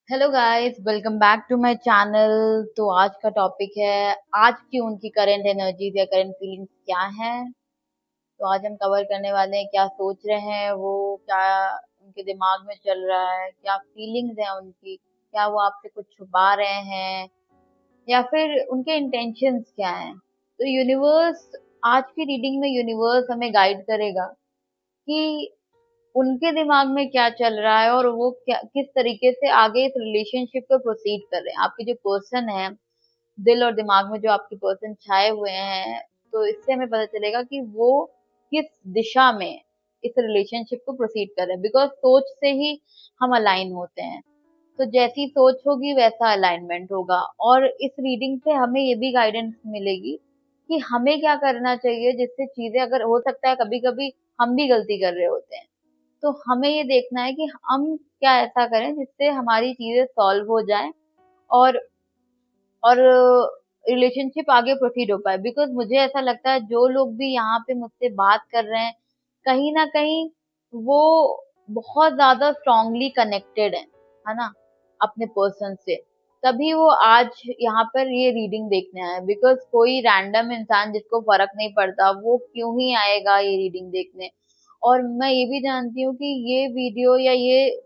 Hello guys, welcome back to my channel. तो आज का टॉपिक है आज की उनकी करंट एनर्जीज या करंट फीलिंग्स क्या हैं। तो आज हम कवर करने वाले हैं क्या सोच रहे हैं वो, क्या उनके दिमाग में चल रहा है, क्या फीलिंग्स हैं उनकी, क्या वो आपसे कुछ छुपा रहे हैं या फिर उनके इंटेंशंस क्या हैं। तो यूनिवर्स, आज की रीडिंग में यूनिवर्स हमें गाइड करेगा कि उनके दिमाग में क्या चल रहा है और वो क्या किस तरीके से आगे इस रिलेशनशिप को प्रोसीड कर रहे हैं। आपके जो पर्सन है, दिल और दिमाग में जो आपके पर्सन छाए हुए हैं, तो इससे हमें पता चलेगा कि वो किस दिशा में इस रिलेशनशिप को प्रोसीड कर रहे हैं। बिकॉज सोच से ही हम अलाइन होते हैं, तो जैसी सोच होगी वैसा अलाइनमेंट होगा। और इस रीडिंग से हमें ये भी गाइडेंस मिलेगी कि हमें क्या करना चाहिए, जिससे चीजें, अगर हो सकता है कभी कभी हम भी गलती कर रहे होते हैं, तो हमें ये देखना है कि हम क्या ऐसा करें जिससे हमारी चीजें सॉल्व हो जाएं और और रिलेशनशिप आगे प्रोसीड हो पाए। बिकॉज मुझे ऐसा लगता है जो लोग भी यहाँ पे मुझसे बात कर रहे हैं, कहीं ना कहीं वो बहुत ज्यादा स्ट्रांगली कनेक्टेड है ना, अपने पर्सन से। तभी वो आज यहाँ पर ये रीडिंग देखने आए। बिकॉज कोई रैंडम इंसान जिसको फर्क नहीं पड़ता वो क्यों ही आएगा ये रीडिंग देखने। और मैं ये भी जानती हूँ कि ये वीडियो या ये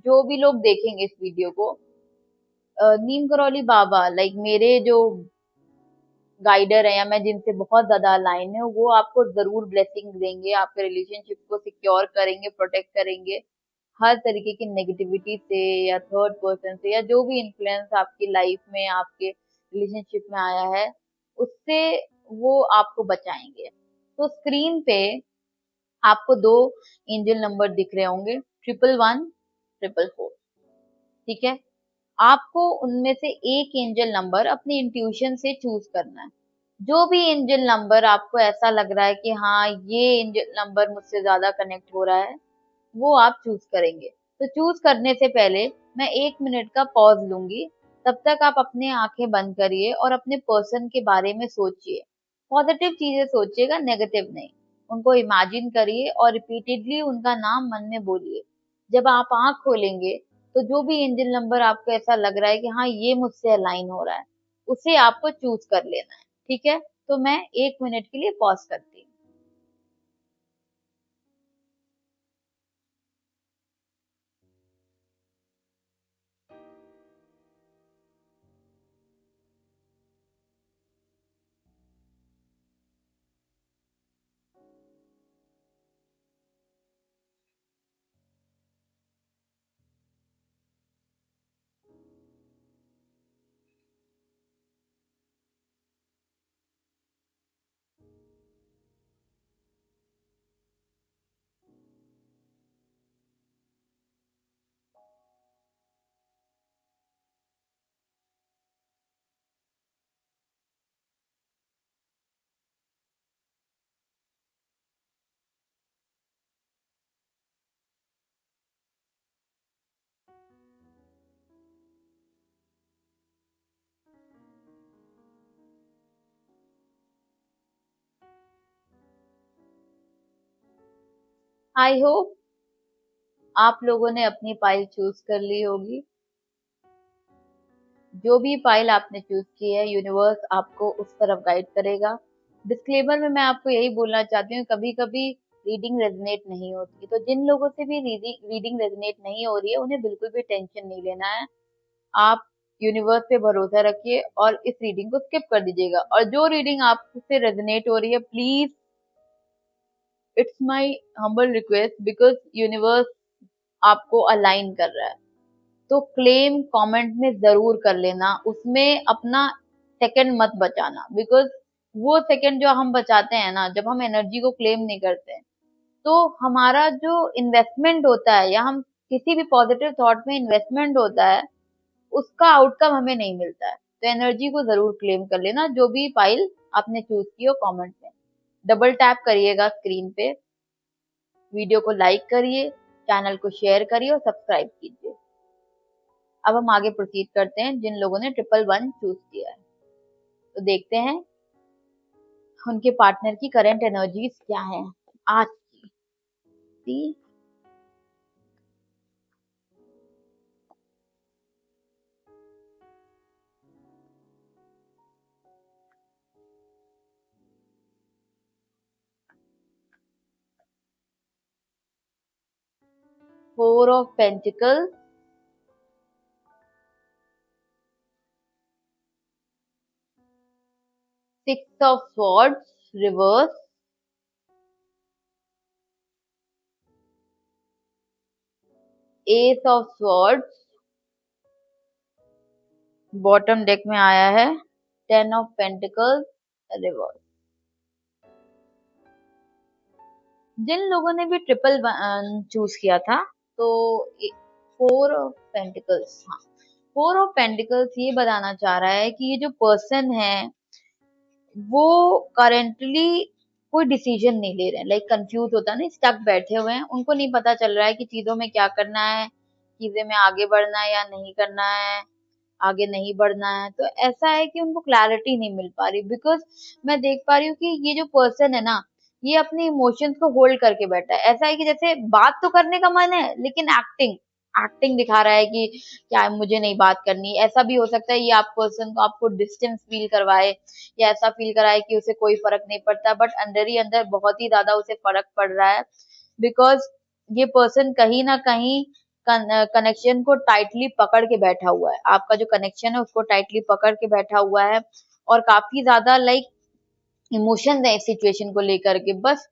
जो भी लोग देखेंगे इस वीडियो को, नीम करौली बाबा, लाइक मेरे जो गाइडर है या मैं जिनसे बहुत ज्यादा अलाइन है, वो आपको जरूर ब्लेसिंग देंगे, आपके रिलेशनशिप को सिक्योर करेंगे, प्रोटेक्ट करेंगे हर तरीके की नेगेटिविटी से या थर्ड पर्सन से या जो भी इन्फ्लुएंस आपकी लाइफ में, आपके रिलेशनशिप में आया है, उससे वो आपको बचाएंगे। तो स्क्रीन पे आपको दो एंजल नंबर दिख रहे होंगे, 111, 444। ठीक है, आपको उनमें से एक एंजल नंबर अपनी इंट्यूशन से चूज करना है। जो भी एंजल नंबर आपको ऐसा लग रहा है कि हाँ ये एंजल नंबर मुझसे ज्यादा कनेक्ट हो रहा है, वो आप चूज करेंगे। तो चूज करने से पहले मैं 1 मिनट का पॉज लूंगी। तब तक आप अपने आंखें बंद करिए और अपने पर्सन के बारे में सोचिए। पॉजिटिव चीजें सोचिएगा, नेगेटिव नहीं। उनको इमेजिन करिए और रिपीटेडली उनका नाम मन में बोलिए। जब आप आंख खोलेंगे, तो जो भी एंजल नंबर आपको ऐसा लग रहा है कि हाँ ये मुझसे अलाइन हो रहा है, उसे आपको चूज कर लेना है। ठीक है, तो मैं 1 मिनट के लिए पॉज करती हूँ। आई होप आप लोगों ने अपनी फाइल चूज कर ली होगी। जो भी फाइल आपने चूज की है, यूनिवर्स आपको उस तरफ गाइड करेगा। डिस्क्लेमर में मैं आपको यही बोलना चाहती हूँ, कभी कभी रीडिंग रेजोनेट नहीं होती, तो जिन लोगों से भी रीडिंग रेजोनेट नहीं हो रही है उन्हें बिल्कुल भी टेंशन नहीं लेना है। आप यूनिवर्स पे भरोसा रखिए और इस रीडिंग को स्किप कर दीजिएगा। और जो रीडिंग आपसे रेजोनेट हो रही है, please, it's my humble request, because universe आपको अलाइन कर रहा है। तो क्लेम कमेंट में जरूर कर लेना, उसमें अपना सेकंड मत बचाना। बिकॉज वो सेकंड जो हम बचाते हैं ना, जब हम एनर्जी को क्लेम नहीं करते हैं, तो हमारा जो इन्वेस्टमेंट होता है या हम किसी भी पॉजिटिव थॉट में इन्वेस्टमेंट होता है, उसका आउटकम हमें नहीं मिलता है। तो एनर्जी को जरूर क्लेम कर लेना। जो भी फाइल आपने चूज की हो, कमेंट में डबल टैप करिएगा स्क्रीन पे, वीडियो को लाइक करिए, चैनल को शेयर करिए और सब्सक्राइब कीजिए। अब हम आगे प्रोसीड करते हैं जिन लोगों ने 111 चूज किया है। तो देखते हैं उनके पार्टनर की करंट एनर्जीज क्या है आज की। 4 of Pentacles, 6 of Swords, reverse, Ace of Swords, bottom deck में आया है 10 of Pentacles, reverse. जिन लोगों ने भी ट्रिपल चूज किया था तो 4 of Pentacles, हाँ 4 of Pentacles ये बताना चाह रहा है कि ये जो पर्सन है वो करेंटली कोई डिसीजन नहीं ले रहे हैं, लाइक कंफ्यूज होता है ना, स्टक बैठे हुए हैं, उनको नहीं पता चल रहा है कि चीजों में क्या करना है, चीजें में आगे बढ़ना है या नहीं करना है, आगे नहीं बढ़ना है। तो ऐसा है कि उनको क्लैरिटी नहीं मिल पा रही, बिकॉज मैं देख पा रही हूँ कि ये जो पर्सन है ना, ये अपने इमोशंस को होल्ड करके बैठा है। ऐसा है कि जैसे बात तो करने का मन है लेकिन एक्टिंग एक्टिंग दिखा रहा है कि क्या मुझे नहीं बात करनी। ऐसा भी हो सकता है ये आप पर्सन को आपको डिस्टेंस फील करवाए या ऐसा फील कराए कि उसे कोई फर्क नहीं पड़ता, बट अंदर ही अंदर बहुत ही ज्यादा उसे फर्क पड़ रहा है, बिकॉज ये पर्सन कहीं ना कहीं कनेक्शन को टाइटली पकड़ के बैठा हुआ है। आपका जो कनेक्शन है उसको टाइटली पकड़ के बैठा हुआ है और काफी ज्यादा लाइक इमोशंस है इस सिचुएशन को लेकर के। बस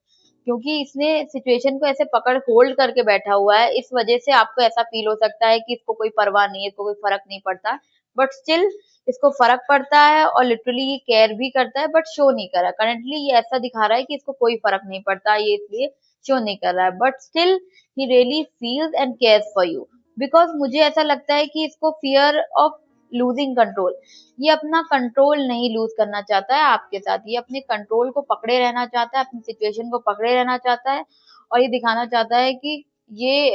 क्योंकि इसने सिचुएशन को ऐसे पकड़ होल्ड करके बैठा हुआ है, इस वजह से आपको ऐसा फील हो सकता है कि इसको कोई परवाह नहीं है, इसको कोई फर्क नहीं पड़ता, बट स्टिल इसको फर्क पड़ता है और लिटरली ये केयर भी करता है, बट शो नहीं कर रहा। करंटली ये ऐसा दिखा रहा है कि इसको कोई फर्क नहीं पड़ता, ये इसलिए शो नहीं कर रहा है, but still he really feels and cares for you. Because मुझे ऐसा लगता है कि इसको फियर ऑफ लूजिंग कंट्रोल, ये अपना कंट्रोल नहीं लूज करना चाहता है आपके साथ, ये अपने कंट्रोल को पकड़े रहना चाहता है, अपनी सिचुएशन को पकड़े रहना चाहता है और ये दिखाना चाहता है कि ये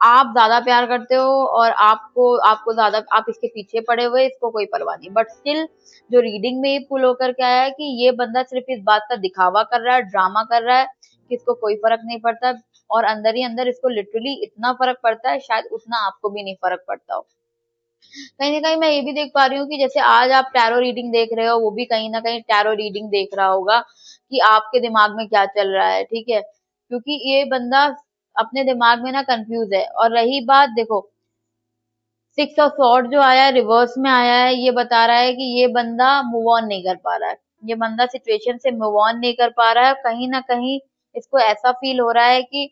आप ज्यादा प्यार करते हो और आपको आपको ज्यादा आप इसके पीछे पड़े हुए, इसको कोई परवाह नहीं। बट स्टिल जो रीडिंग में ये पुल होकर के आया है कि ये बंदा सिर्फ इस बात का दिखावा कर रहा है, ड्रामा कर रहा है कि इसको कोई फर्क नहीं पड़ता, और अंदर ही अंदर इसको लिटरली इतना फर्क पड़ता है शायद उतना आपको भी नहीं फर्क पड़ता हो। कहीं ना कहीं मैं ये भी देख पा रही हूँ कि जैसे आज आप टैरो रीडिंग देख रहे हो, वो भी कहीं ना कहीं टैरो रीडिंग देख रहा होगा कि आपके दिमाग में क्या चल रहा है, ठीक है, क्योंकि ये बंदा अपने दिमाग में ना कंफ्यूज है। और रही बात, देखो 6 ऑफ सॉर्ड जो आया है रिवर्स में आया है, ये बता रहा है कि ये बंदा मूव ऑन नहीं कर पा रहा है, ये बंदा सिचुएशन से मूव ऑन नहीं कर पा रहा है। कहीं ना कहीं इसको ऐसा फील हो रहा है कि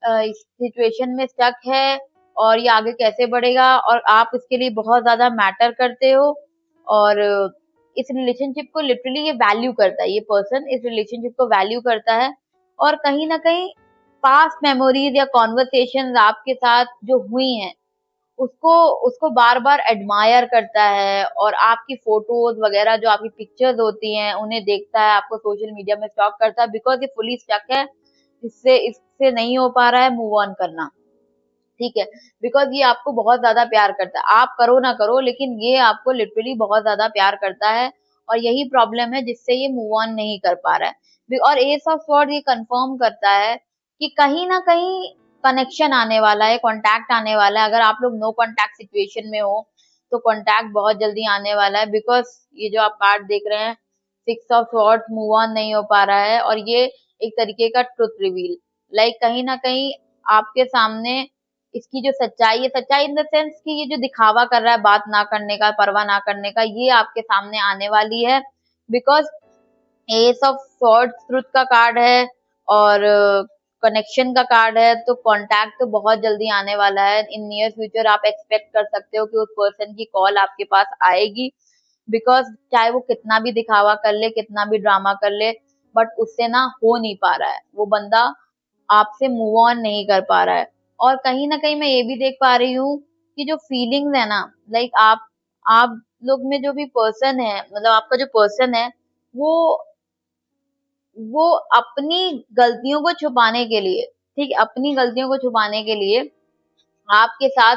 इस सिचुएशन में स्टक है और ये आगे कैसे बढ़ेगा, और आप इसके लिए बहुत ज्यादा मैटर करते हो और इस रिलेशनशिप को लिटरली ये वैल्यू करता है, ये पर्सन इस रिलेशनशिप को वैल्यू करता है। और कहीं ना कहीं पास्ट मेमोरीज या कॉन्वर्सेशन आपके साथ जो हुई हैं उसको उसको बार बार एडमायर करता है, और आपकी फोटोज वगैरह जो आपकी पिक्चर्स होती हैं उन्हें देखता है, आपको सोशल मीडिया में स्टॉक करता है, बिकॉज ये फुली स्टक है, इससे इससे नहीं हो पा रहा है मूव ऑन करना, ठीक है, बिकॉज ये आपको बहुत ज्यादा प्यार करता है, आप करो ना करो लेकिन ये आपको लिटरली बहुत ज्यादा प्यार करता है, और यही प्रॉब्लम है जिससे ये मूव ऑन नहीं कर पा रहा है। और एस ऑफ स्वॉर्ड ये कंफर्म करता है कि कहीं ना कहीं कनेक्शन आने वाला है, कॉन्टैक्ट आने वाला है। अगर आप लोग नो कॉन्टैक्ट सिचुएशन में हो तो कॉन्टैक्ट बहुत जल्दी आने वाला है, बिकॉज ये जो आप कार्ड देख रहे हैं 6 ऑफ स्वॉर्ड, मूव ऑन नहीं हो पा रहा है, और ये एक तरीके का ट्रुथ रिवील, लाइक कहीं ना कहीं आपके सामने इसकी जो सच्चाई है, सच्चाई इन द सेंस कि ये जो दिखावा कर रहा है बात ना करने का, परवाह ना करने का, ये आपके सामने आने वाली है, because S of swords truth का कार्ड है और कनेक्शन का कार्ड है, तो कांटेक्ट तो बहुत जल्दी आने वाला है। इन नियर फ्यूचर आप एक्सपेक्ट कर सकते हो कि उस पर्सन की कॉल आपके पास आएगी, बिकॉज चाहे वो कितना भी दिखावा कर ले, कितना भी ड्रामा कर ले, बट उससे ना हो नहीं पा रहा है, वो बंदा आपसे मूव ऑन नहीं कर पा रहा है। और कहीं ना कहीं मैं ये भी देख पा रही हूँ कि जो फीलिंग्स है ना, लाइक आप लोग में जो भी पर्सन है, मतलब आपका जो पर्सन है वो वो अपनी गलतियों को छुपाने के लिए, ठीक है, अपनी गलतियों को छुपाने के लिए आपके साथ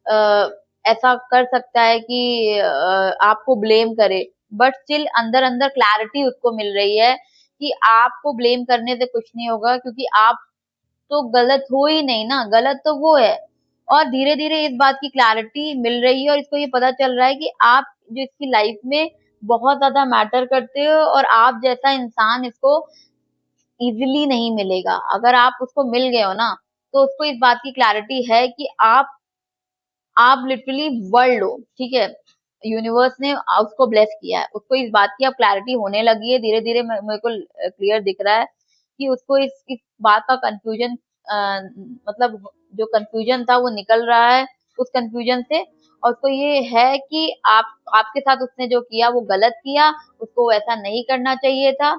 अ, ऐसा कर सकता है कि आपको ब्लेम करे, बट स्टिल अंदर अंदर क्लैरिटी उसको मिल रही है कि आपको ब्लेम करने से कुछ नहीं होगा, क्योंकि आप तो गलत हो ही नहीं ना, गलत तो वो है। और धीरे धीरे इस बात की क्लैरिटी मिल रही है और इसको ये पता चल रहा है कि आप जो इसकी लाइफ में बहुत ज्यादा मैटर करते हो, और आप जैसा इंसान इसको इजीली नहीं मिलेगा। अगर आप उसको मिल गए हो ना तो उसको इस बात की क्लैरिटी है कि आप लिटरली वर्ल्ड हो, ठीक है, यूनिवर्स ने उसको ब्लेस किया है, उसको इस बात की अब क्लैरिटी होने लगी है, धीरे धीरे मेरे को क्लियर दिख रहा है कि उसको इस बात का कंफ्यूजन, मतलब जो कंफ्यूजन था वो निकल रहा है उस कंफ्यूजन से, और उसको ये है कि आपके साथ उसने जो किया वो गलत किया, उसको वैसा नहीं करना चाहिए था,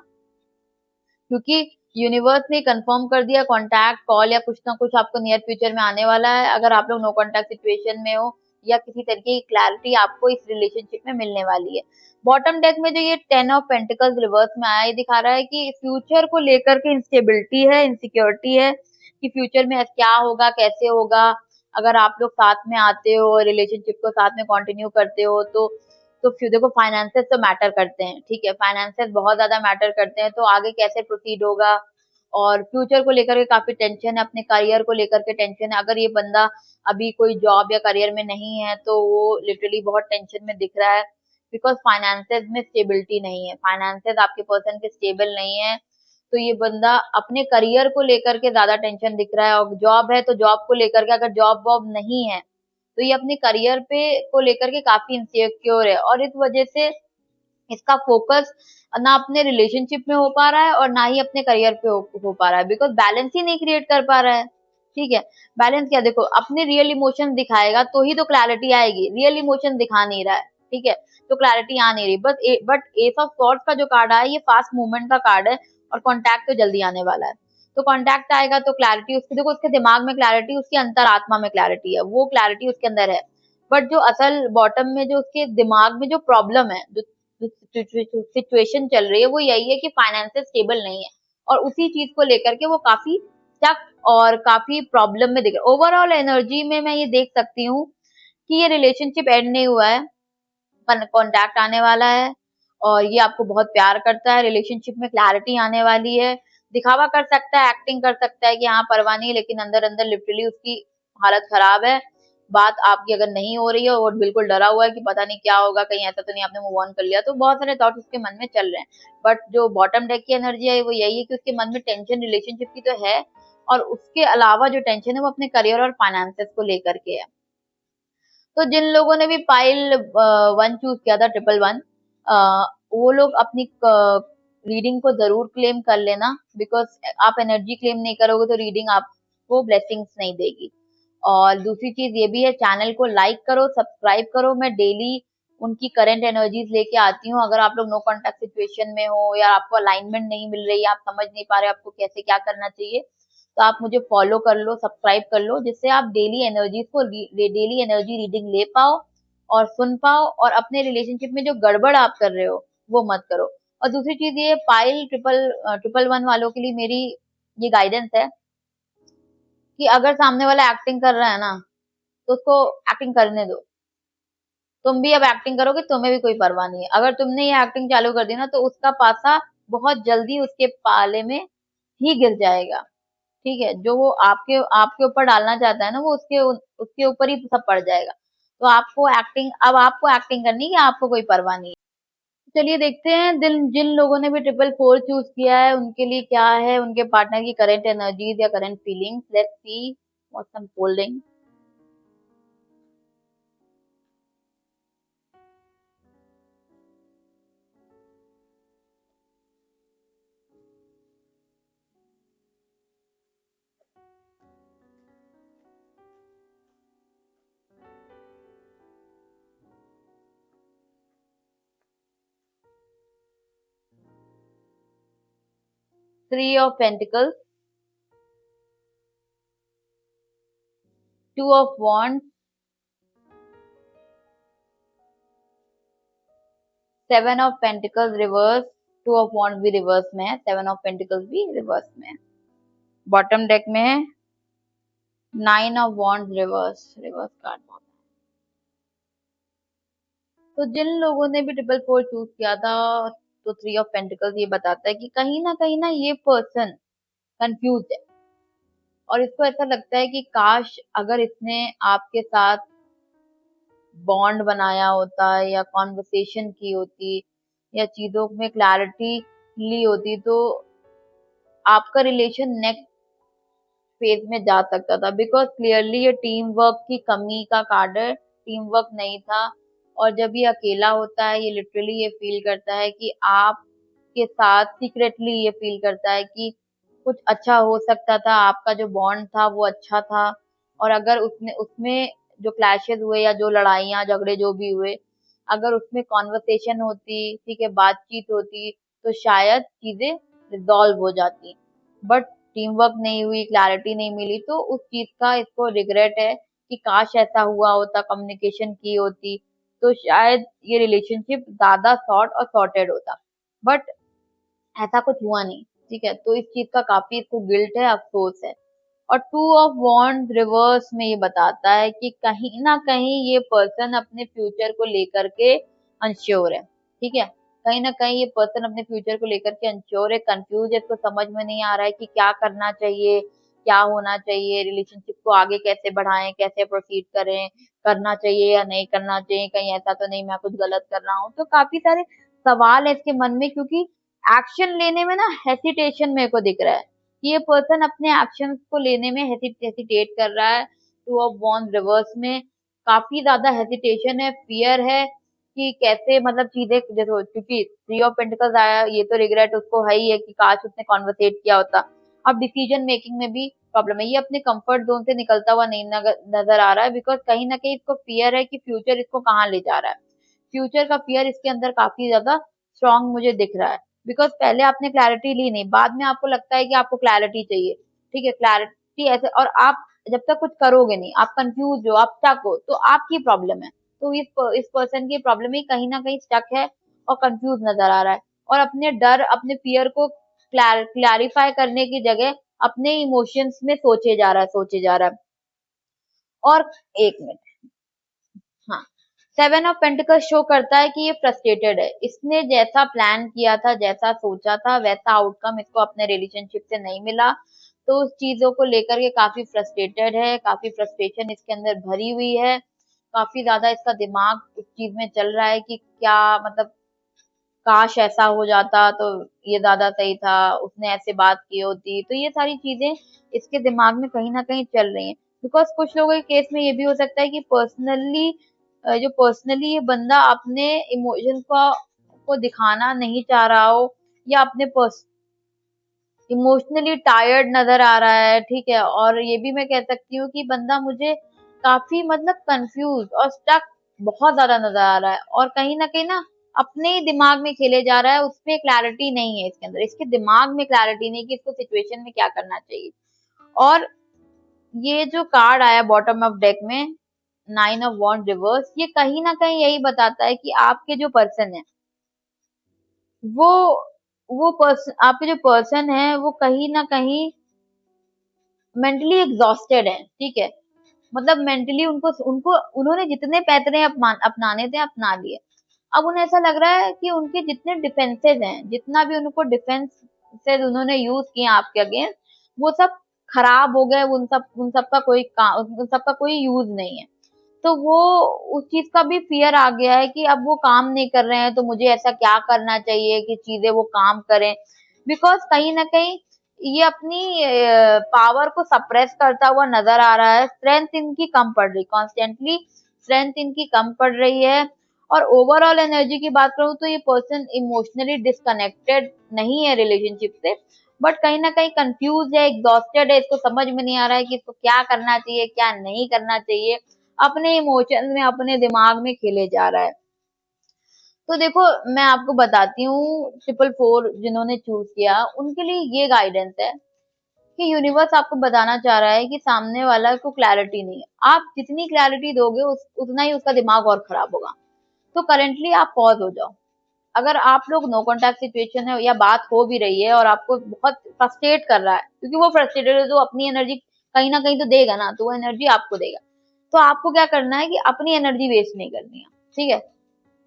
क्योंकि यूनिवर्स ने कंफर्म कर दिया कॉन्टैक्ट कॉल या कुछ ना कुछ आपको नियर फ्यूचर में आने वाला है, अगर आप लोग नो कॉन्टैक्ट सिचुएशन में हो या किसी तरीके की क्लैरिटी आपको इस रिलेशनशिप में मिलने वाली है। बॉटम डेक में जो ये 10 ऑफ पेंटिकल्स रिवर्स में आया, ये दिखा रहा है कि फ्यूचर को लेकर के इंस्टेबिलिटी है, इनसिक्योरिटी है कि फ्यूचर में क्या होगा, कैसे होगा। अगर आप लोग साथ में आते हो, रिलेशनशिप को साथ में कंटिन्यू करते हो, तो फिर देखो फाइनेंसेस तो मैटर करते हैं, ठीक है, फाइनेंसेस बहुत ज्यादा मैटर करते हैं, तो आगे कैसे प्रोसीड होगा, और फ्यूचर को लेकर के काफी टेंशन है, अपने करियर को लेकर के टेंशन है। अगर ये बंदा अभी कोई जॉब या करियर में नहीं है तो वो लिटरली बहुत टेंशन में दिख रहा है, बिकॉज फाइनेंसेस में स्टेबिलिटी नहीं है, फाइनेंसेस आपके पर्सन के स्टेबल नहीं है, तो ये बंदा अपने करियर को लेकर के ज्यादा टेंशन दिख रहा है, और जॉब है तो जॉब को लेकर के, अगर जॉब वॉब नहीं है तो ये अपने करियर पे को लेकर के काफी इनसिक्योर है, और इस वजह से इसका फोकस ना अपने रिलेशनशिप में हो पा रहा है और ना ही अपने करियर पे हो पा रहा है, बिकॉज बैलेंस ही नहीं क्रिएट कर पा रहा है, ठीक है। बैलेंस क्या, देखो अपने रियल इमोशन दिखाएगा तो ही तो क्लैरिटी आएगी, रियल इमोशन दिखा नहीं रहा है, ठीक है, तो क्लैरिटी आ नहीं रही। बट एस ऑफ सॉर्ड्स का जो कार्ड आया ये फास्ट मूवमेंट का कार्ड है, और कॉन्टैक्ट तो जल्दी आने वाला है, तो कॉन्टैक्ट आएगा तो क्लैरिटी उसकी, देखो उसके दिमाग में क्लैरिटी, उसकी अंतरात्मा में क्लैरिटी है, वो क्लैरिटी उसके अंदर है। बट जो असल बॉटम में जो उसके दिमाग में जो प्रॉब्लम है, जो सिचुएशन चल रही है, वो यही है कि फाइनेंसेस स्टेबल नहीं है, और उसी चीज को लेकर के वो काफी स्टक और काफी प्रॉब्लम में दिख रहा है। ओवरऑल एनर्जी में मैं ये देख सकती हूँ कि ये रिलेशनशिप एंड नहीं हुआ है, कॉन्टैक्ट आने वाला है, और ये आपको बहुत प्यार करता है, रिलेशनशिप में क्लैरिटी आने वाली है। दिखावा कर सकता है, एक्टिंग कर सकता है कि हाँ परवाह नहीं, लेकिन अंदर अंदर लिटरली उसकी हालत खराब है, बात आपकी अगर नहीं हो रही है, और बिल्कुल डरा हुआ है कि पता नहीं क्या होगा, कहीं ऐसा तो नहीं आपने मूव ऑन कर लिया, तो बहुत सारे थॉट्स उसके मन में चल रहे हैं। बट जो बॉटम डेक की एनर्जी है वो यही है कि उसके मन में टेंशन रिलेशनशिप की तो है, और उसके अलावा जो टेंशन है वो अपने करियर और फाइनेंसेस को लेकर के है। तो जिन लोगों ने भी पाइल 1 चूज किया था, ट्रिपल 1, वो लोग अपनी रीडिंग को जरूर क्लेम कर लेना, बिकॉज आप एनर्जी क्लेम नहीं करोगे तो रीडिंग आपको ब्लेसिंग्स नहीं देगी। और दूसरी चीज ये भी है, चैनल को लाइक करो, सब्सक्राइब करो, मैं डेली उनकी करंट एनर्जीज लेके आती हूँ। अगर आप लोग नो कॉन्टेक्ट सिचुएशन में हो, या आपको अलाइनमेंट नहीं मिल रही, आप समझ नहीं पा रहे आपको कैसे क्या करना चाहिए, तो आप मुझे फॉलो कर लो, सब्सक्राइब कर लो, जिससे आप डेली एनर्जीज को, डेली एनर्जी रीडिंग ले पाओ और सुन पाओ, और अपने रिलेशनशिप में जो गड़बड़ आप कर रहे हो वो मत करो। और दूसरी चीज ये पाइल ट्रिपल 1 वालों के लिए मेरी ये गाइडेंस है कि अगर सामने वाला एक्टिंग कर रहा है ना, तो उसको एक्टिंग करने दो, तुम भी अब एक्टिंग करोगे, तुम्हें भी कोई परवाह नहीं है। अगर तुमने ये एक्टिंग चालू कर दी ना, तो उसका पासा बहुत जल्दी उसके पाले में ही गिर जाएगा, ठीक है, जो वो आपके आपके ऊपर डालना चाहता है ना, वो उसके ऊपर ही सब पड़ जाएगा। तो आपको एक्टिंग करनी है, आपको कोई परवाह नहीं है। चलिए देखते हैं जिन जिन लोगों ने भी ट्रिपल 4 चूज किया है उनके लिए क्या है, उनके पार्टनर की करंट एनर्जीज या current feelings. Let's see what's unfolding. 3 of pentacles, 2 of wands, 7 of pentacles reverse, 2 of wands भी रिवर्स में है, 7 ऑफ पेंटिकल्स भी रिवर्स में है। बॉटम डेक में है 9 of wands reverse, reverse card. तो जिन लोगों ने भी ट्रिपल 4 चूज किया था, तो 3 ऑफ पेंटिकल्स ये बताता है कि कहीं ना ये पर्सन कंफ्यूज है, और इसको ऐसा लगता है कि काश अगर इसने आपके साथ बॉन्ड बनाया होता, या कॉन्वर्सेशन की होती, या चीजों में क्लैरिटी ली होती, तो आपका रिलेशन नेक्स्ट फेज में जा सकता था, बिकॉज क्लियरली ये टीम वर्क की कमी का कार्ड है, टीम वर्क नहीं था। और जब ये अकेला होता है, ये लिटरली ये फील करता है कि आपके साथ सीक्रेटली ये फील करता है कि कुछ अच्छा हो सकता था, आपका जो बॉन्ड था वो अच्छा था। और अगर उसमें उसमें जो क्लैशेस हुए या जो लड़ाइयाँ झगड़े जो भी हुए, अगर उसमें कॉन्वर्सेशन होती, ठीक है, बातचीत होती, तो शायद चीजें रिजॉल्व हो जाती। बट टीम वर्क नहीं हुई, क्लैरिटी नहीं मिली, तो उस चीज का इसको रिग्रेट है कि काश ऐसा हुआ होता, कम्युनिकेशन की होती, तो शायद ये रिलेशनशिप ज्यादा शॉर्ट और सॉर्टेड होता। बट ऐसा कुछ हुआ नहीं, ठीक है, तो इस चीज का काफी इसको गिल्ट है, अफसोस है। और टू ऑफ वॉन्ड रिवर्स में ये बताता है कि कहीं ना कहीं ये पर्सन अपने फ्यूचर को लेकर के अनश्योर है, ठीक है, कहीं ना कहीं ये पर्सन अपने फ्यूचर को लेकर के अनश्योर है, कंफ्यूज है, इसको समझ में नहीं आ रहा है कि क्या करना चाहिए, क्या होना चाहिए, रिलेशनशिप को आगे कैसे बढ़ाएं, कैसे प्रोसीड करें, करना चाहिए या नहीं करना चाहिए, कहीं ऐसा तो नहीं मैं कुछ गलत कर रहा हूँ। तो काफी सारे सवाल है इसके मन में, क्योंकि एक्शन लेने में ना हेसिटेशन मेरे को दिख रहा है कि ये पर्सन अपने एक्शंस को लेने में हेसिटेट कर रहा है। टू ऑफ वॉन्ड रिवर्स में काफी ज्यादा हेसिटेशन है, फियर है कि कैसे मतलब चीजें, देखो क्योंकि थ्री ऑफ पेंटिकल्स आया, ये तो रिग्रेट उसको है ही है कि काश उसने कॉन्वर्सेट किया होता। अब डिसीजन मेकिंग में भी प्रॉब्लम है, ये अपने कंफर्ट जोन से निकलता हुआ नहीं नजर आ रहा है, बिकॉज कहीं ना कहीं इसको फियर है कि फ्यूचर इसको कहाँ ले जा रहा है। फ्यूचर का फियर इसके अंदर काफी ज्यादा स्ट्रांग मुझे दिख रहा है, बिकॉज पहले आपने क्लैरिटी ली नहीं, बाद में आपको लगता है कि आपको क्लैरिटी चाहिए, ठीक है, क्लैरिटी ऐसे, और आप जब तक कुछ करोगे नहीं, आप कंफ्यूज हो, आप स्टक हो, तो आपकी प्रॉब्लम है। तो इस पर्सन की प्रॉब्लम ही कहीं ना कहीं स्टक है और कंफ्यूज नजर आ रहा है, और अपने डर, अपने फियर को क्लैरिफाई करने की जगह अपने इमोशंस में सोचे जा रहा है, सोचे जा रहा है। और एक मिनट, हाँ, सेवन ऑफ पेंटिकल शो करता है कि ये फ्रस्ट्रेटेड है, इसने जैसा प्लान किया था, जैसा सोचा था, वैसा आउटकम इसको अपने रिलेशनशिप से नहीं मिला, तो उस चीजों को लेकर के काफी फ्रस्ट्रेटेड है, काफी फ्रस्ट्रेशन इसके अंदर भरी हुई है, काफी ज्यादा इसका दिमाग उस चीज में चल रहा है कि क्या मतलब काश ऐसा हो जाता तो ये ज्यादा सही था, उसने ऐसे बात की होती, तो ये सारी चीजें इसके दिमाग में कहीं ना कहीं चल रही हैं। बिकॉज कुछ लोगों के केस में ये भी हो सकता है कि पर्सनली ये बंदा अपने इमोशंस को दिखाना नहीं चाह रहा हो, या अपने इमोशनली टायर्ड नजर आ रहा है, ठीक है, और ये भी मैं कह सकती हूँ कि बंदा मुझे काफी मतलब कंफ्यूज और स्टक बहुत ज्यादा नजर आ रहा है, और कहीं ना अपने ही दिमाग में खेले जा रहा है, उसपे क्लैरिटी नहीं है इसके अंदर, इसके दिमाग में क्लैरिटी नहीं कि इसको सिचुएशन में क्या करना चाहिए। और ये जो कार्ड आया बॉटम ऑफ डेक में, नाइन ऑफ वॉन्ड रिवर्स, ये कहीं ना कहीं यही बताता है कि आपके जो पर्सन है, वो वो पर्सन, आपके जो पर्सन है वो कहीं ना कहीं मेंटली एग्जॉस्टेड है, ठीक है, मतलब मेंटली उनको उनको उन्होंने जितने पैतरे अपनाने थे अपना लिए। अब उन्हें ऐसा लग रहा है कि उनके जितने डिफेंसेस हैं, जितना भी उनको डिफेंसेस उन्होंने यूज किए आपके अगेंस्ट, वो सब खराब हो गए, उन सब का उन सब का कोई यूज नहीं है। तो वो उस चीज का भी फियर आ गया है कि अब वो काम नहीं कर रहे हैं, तो मुझे ऐसा क्या करना चाहिए कि चीजें वो काम करें, बिकॉज कहीं ना कहीं ये अपनी पावर को सप्रेस करता हुआ नजर आ रहा है, स्ट्रेंथ इनकी कम पड़ रही, कॉन्स्टेंटली स्ट्रेंथ इनकी कम पड़ रही है। और ओवरऑल एनर्जी की बात करूं तो ये पर्सन इमोशनली डिस्कनेक्टेड नहीं है रिलेशनशिप से, बट कहीं ना कहीं कंफ्यूज है, एग्जॉस्टेड है, इसको समझ में नहीं आ रहा है कि इसको क्या करना चाहिए, क्या नहीं करना चाहिए, अपने इमोशन में, अपने दिमाग में खेले जा रहा है। तो देखो, मैं आपको बताती हूँ, 444 जिन्होंने चूज किया उनके लिए ये गाइडेंस है कि यूनिवर्स आपको बताना चाह रहा है कि सामने वाला को क्लैरिटी नहीं है, आप जितनी क्लैरिटी दोगे उतना ही उसका दिमाग और खराब होगा। तो करेंटली आप पॉज हो जाओ। अगर आप लोग नो कॉन्टैक्ट सिचुएशन है या बात हो भी रही है और आपको बहुत फ्रस्ट्रेट कर रहा है, क्योंकि वो फ्रस्ट्रेटेड है तो अपनी एनर्जी कहीं ना कहीं तो देगा ना, तो वो एनर्जी आपको देगा। तो आपको क्या करना है कि अपनी एनर्जी वेस्ट नहीं करनी है, ठीक है,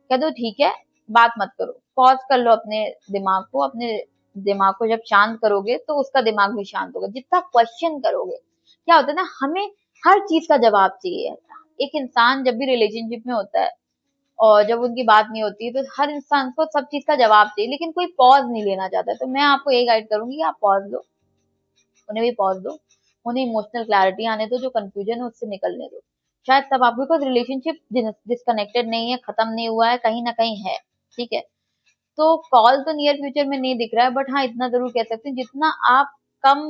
कह दो ठीक है, बात मत करो, पॉज कर लो अपने दिमाग को, अपने दिमाग को जब शांत करोगे तो उसका दिमाग भी शांत होगा। जितना क्वेश्चन करोगे, क्या होता है ना, हमें हर चीज का जवाब चाहिए। एक इंसान जब भी रिलेशनशिप में होता है और जब उनकी बात नहीं होती है, तो हर इंसान को सब चीज का जवाब चाहिए, लेकिन कोई पॉज नहीं लेना चाहता। तो मैं आपको ये गाइड करूंगी कि आप पॉज लो, उन्हें भी पॉज दो, उन्हें इमोशनल क्लैरिटी आने दो, जो कंफ्यूजन है उससे निकलने दो। शायद तब आप, बिकॉज रिलेशनशिप डिस्कनेक्टेड नहीं है, खत्म नहीं हुआ है, कहीं ना कहीं है, ठीक है। तो कॉल तो नियर फ्यूचर में नहीं दिख रहा है, बट हाँ इतना जरूर कह सकते हैं, जितना आप कम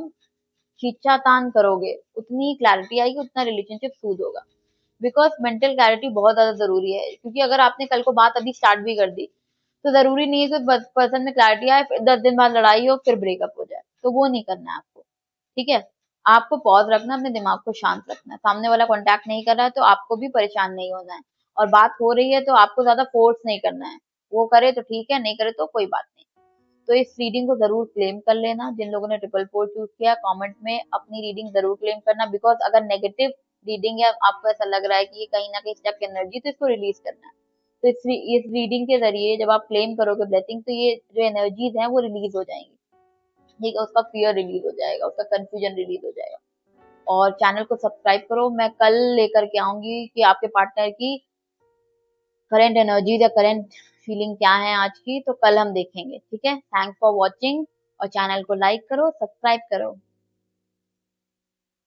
खींचातान करोगे उतनी क्लैरिटी आएगी, उतना रिलेशनशिप सूद होगा। बिकॉज मेंटल क्लैरिटी बहुत ज्यादा जरूरी है, क्योंकि अगर आपने कल को बात अभी स्टार्ट भी कर दी, तो जरूरी नहीं है कि पर्सन में क्लैरिटी आए, फिर 10 दिन बाद लड़ाई हो, फिर ब्रेकअप हो जाए, तो वो नहीं करना है आपको, ठीक है। आपको पॉज रखना, अपने दिमाग को शांत रखना है, सामने वाला कॉन्टैक्ट नहीं कर रहा है तो आपको भी परेशान नहीं होना है, और बात हो रही है तो आपको ज्यादा फोर्स नहीं करना है, वो करे तो ठीक है, नहीं करे तो कोई बात नहीं। तो इस रीडिंग को जरूर क्लेम कर लेना, जिन लोगों ने 444 चूज किया कमेंट में अपनी रीडिंग जरूर क्लेम करना, बिकॉज अगर नेगेटिव रीडिंग है, आपको ऐसा लग रहा है कि ये कहीं ना कहीं स्टक एनर्जी, तो इसको रिलीज करना है। तो इस रीडिंग के जरिए जब आप क्लेम करोगे ब्लेसिंग, तो ये जो एनर्जीज हैं वो रिलीज हो जाएंगी, ठीक है। उसका फियर रिलीज हो जाएगा, उसका कंफ्यूजन रिलीज हो जाएगा। और चैनल को सब्सक्राइब करो, मैं कल लेकर के आऊंगी कि आपके पार्टनर की करंट एनर्जीज या करंट फीलिंग क्या है आज की, तो कल हम देखेंगे, ठीक है। थैंक्स फॉर वॉचिंग, और चैनल को लाइक करो, सब्सक्राइब करो।